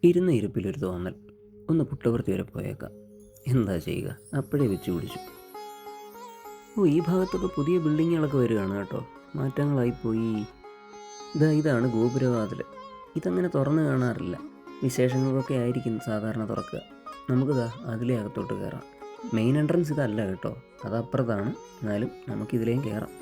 ഇരുന്ന ഇരിപ്പിലൊരു തോന്നൽ, ഒന്ന് പുട്ടപർത്തി വരെ പോയേക്കാം. എന്താ ചെയ്യുക, അപ്പോഴേ വെച്ച് പിടിച്ചു. ഈ ഭാഗത്തൊക്കെ പുതിയ ബിൽഡിങ്ങുകളൊക്കെ വരികയാണ് കേട്ടോ. മാറ്റങ്ങളായിപ്പോയി. ഇതാണ് ഗോപുരവാതിൽ. ഇതങ്ങനെ തുറന്ന് കാണാറില്ല. വിശേഷങ്ങൾക്കൊക്കെ ആയിരിക്കും സാധാരണ തുറക്കുക. നമുക്കിതാ അതിലേ അകത്തോട്ട് കയറാം. മെയിൻ എൻട്രൻസ് ഇതല്ല കേട്ടോ, അതപ്പുറത്താണ്. എന്നാലും നമുക്കിതിലേയും കയറാം.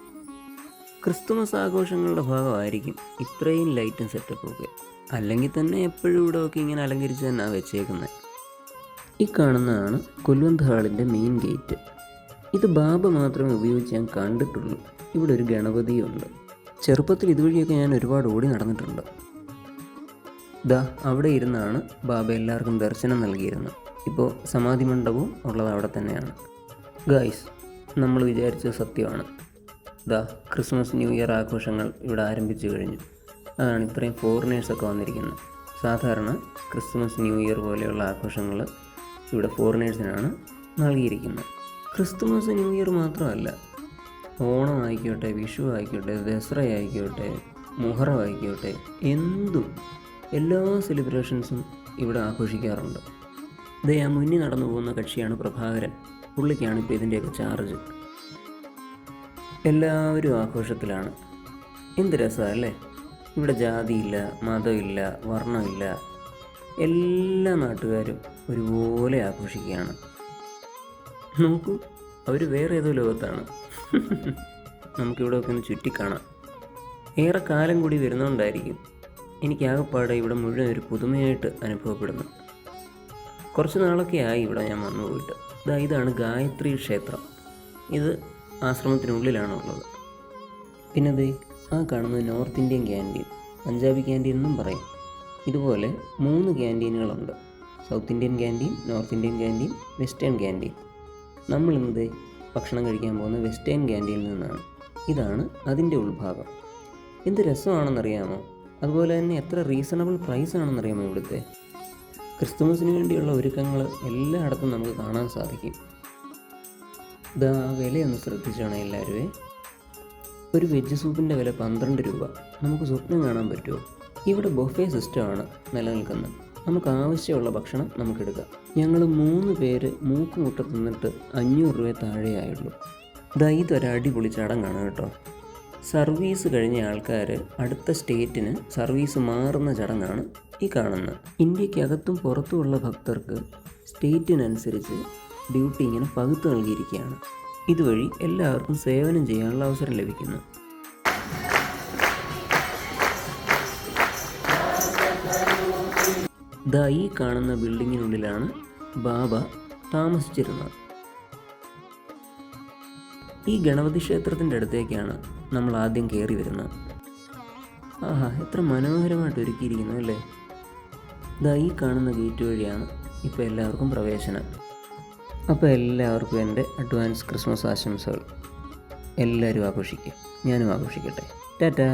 ക്രിസ്തുമസ് ആഘോഷങ്ങളുടെ ഭാഗമായിരിക്കും ഇത്രയും ലൈറ്റും സെറ്റപ്പും ഒക്കെ. അല്ലെങ്കിൽ തന്നെ എപ്പോഴും ഇവിടെ ഒക്കെ ഇങ്ങനെ അലങ്കരിച്ച് തന്നെയാണ് വെച്ചേക്കുന്നത്. ഈ കാണുന്നതാണ് കുൽവന്ത് ഹാളിൻ്റെ മെയിൻ ഗേറ്റ്. ഇത് ബാബ മാത്രമേ ഉപയോഗിച്ച് ഞാൻ കണ്ടിട്ടുള്ളൂ. ഇവിടെ ഒരു ഗണപതിയുണ്ട്. ചെറുപ്പത്തിൽ ഇതുവഴിയൊക്കെ ഞാൻ ഒരുപാട് ഓടി നടന്നിട്ടുണ്ട്. അവിടെ ഇരുന്നാണ് ബാബ എല്ലാവർക്കും ദർശനം നൽകിയിരുന്നത്. ഇപ്പോൾ സമാധി മണ്ഡപവും ഉള്ളത് അവിടെ തന്നെയാണ്. ഗായ്സ്, നമ്മൾ വിചാരിച്ചത് സത്യമാണ്. ക്രിസ്മസ് ന്യൂ ഇയർ ആഘോഷങ്ങൾ ഇവിടെ ആരംഭിച്ചു കഴിഞ്ഞു. അതാണ് ഇത്രയും ഫോറിനേഴ്സൊക്കെ വന്നിരിക്കുന്നത്. സാധാരണ ക്രിസ്മസ് ന്യൂ ഇയർ പോലെയുള്ള ആഘോഷങ്ങൾ ഇവിടെ ഫോറിനേഴ്സിനാണ് നൽകിയിരിക്കുന്നത്. ക്രിസ്തുമസ് ന്യൂ ഇയർ മാത്രമല്ല, ഓണം ആയിക്കോട്ടെ, വിഷു ആയിക്കോട്ടെ, ദസറ ആയിക്കോട്ടെ, മുഹറം ആയിക്കോട്ടെ, എന്തും എല്ലാ സെലിബ്രേഷൻസും ഇവിടെ ആഘോഷിക്കാറുണ്ട്. ആ മുന്നിൽ നടന്നു പോകുന്ന കക്ഷിയാണ് പ്രഭാകരൻ. പുള്ളിക്കാണ് ഇപ്പോൾ ഇതിൻ്റെയൊക്കെ ചാർജ്. എല്ലാവരും ആഘോഷത്തിലാണ്. എന്ത് രസമല്ലേ. ഇവിടെ ജാതിയില്ല, മതമില്ല, വർണ്ണമില്ല. എല്ലാ നാട്ടുകാരും ഒരുപോലെ ആഘോഷിക്കുകയാണ്. നോക്കൂ, അവർ വേറെ ഏതോ ലോകത്താണ്. നമുക്കിവിടെ ഒക്കെ ഒന്ന് ചുറ്റിക്കാണാം. ഏറെ കാലം കൂടി വരുന്നതുകൊണ്ടായിരിക്കും എനിക്കാകെപ്പാടെ ഇവിടെ മുഴുവൻ ഒരു പുതുമയായിട്ട് അനുഭവപ്പെടുന്നു. കുറച്ച് നാളൊക്കെ ആയി ഇവിടെ ഞാൻ വന്നു പോയിട്ട്. ഇതാണ് ഗായത്രി ക്ഷേത്രം. ഇത് ആശ്രമത്തിനുള്ളിലാണുള്ളത്. പിന്നെ ആ കാണുന്നത് north Indian canteen, Punjabi canteen എന്നും പറയും. ഇതുപോലെ 3 ക്യാൻറ്റീനുകളുണ്ട്. South Indian canteen, north Indian canteen, western canteen. നമ്മളിന്ന് ഭക്ഷണം കഴിക്കാൻ പോകുന്ന വെസ്റ്റേൺ ക്യാൻറ്റീനിൽ നിന്നാണ്. ഇതാണ് അതിൻ്റെ ഉൾഭാഗം. എന്ത് രസമാണെന്നറിയാമോ? അതുപോലെ തന്നെ എത്ര റീസണബിൾ പ്രൈസ് ആണെന്നറിയാമോ ഇവിടുത്തെ. ക്രിസ്തുമസിന് വേണ്ടിയുള്ള ഒരുക്കങ്ങൾ എല്ലായിടത്തും നമുക്ക് കാണാൻ സാധിക്കും. വിലയൊന്ന് ശ്രദ്ധിച്ചാണ് എല്ലാവരുമേ. ഒരു വെജ് സൂപ്പിൻ്റെ വില 12 രൂപ. നമുക്ക് സ്വപ്നം കാണാൻ പറ്റുമോ? ഇവിടെ ബൊഫേ സിസ്റ്റമാണ് നിലനിൽക്കുന്നത്. നമുക്ക് ആവശ്യമുള്ള ഭക്ഷണം നമുക്കെടുക്കാം. ഞങ്ങൾ 3 പേര് മൂക്കുമുട്ട തിന്നിട്ട് 500 രൂപ താഴെയായുള്ളൂ. ഇതൊരടിപൊളി ചടങ്ങാണ് കേട്ടോ. സർവീസ് കഴിഞ്ഞ ആൾക്കാർ അടുത്ത സ്റ്റേറ്റിന് സർവീസ് മാറുന്ന ചടങ്ങാണ് ഈ കാണുന്നത്. ഇന്ത്യക്കകത്തും പുറത്തുമുള്ള ഭക്തർക്ക് സ്റ്റേറ്റിനനുസരിച്ച് ഡ്യൂട്ടി ഇങ്ങനെ പകുത്ത് നൽകിയിരിക്കുകയാണ്. ഇതുവഴി എല്ലാവർക്കും സേവനം ചെയ്യാനുള്ള അവസരം ലഭിക്കുന്നു. ഈ കാണുന്ന ബിൽഡിങ്ങിനുള്ളിലാണ് ബാബ താമസിച്ചിരുന്നത്. ഈ ഗണപതി ക്ഷേത്രത്തിൻ്റെ അടുത്തേക്കാണ് നമ്മൾ ആദ്യം കയറി വരുന്നത്. എത്ര മനോഹരമായിട്ട് ഒരുക്കിയിരിക്കുന്നു അല്ലേ. ഈ കാണുന്ന ഗേറ്റ് വഴിയാണ് ഇപ്പോൾ എല്ലാവർക്കും പ്രവേശനം. അപ്പോൾ എല്ലാവർക്കും എൻ്റെ അഡ്വാൻസ് ക്രിസ്മസ് ആശംസകൾ. എല്ലാവരും ആഘോഷിക്കുക, ഞാനും ആഘോഷിക്കട്ടെ. ടാറ്റാ.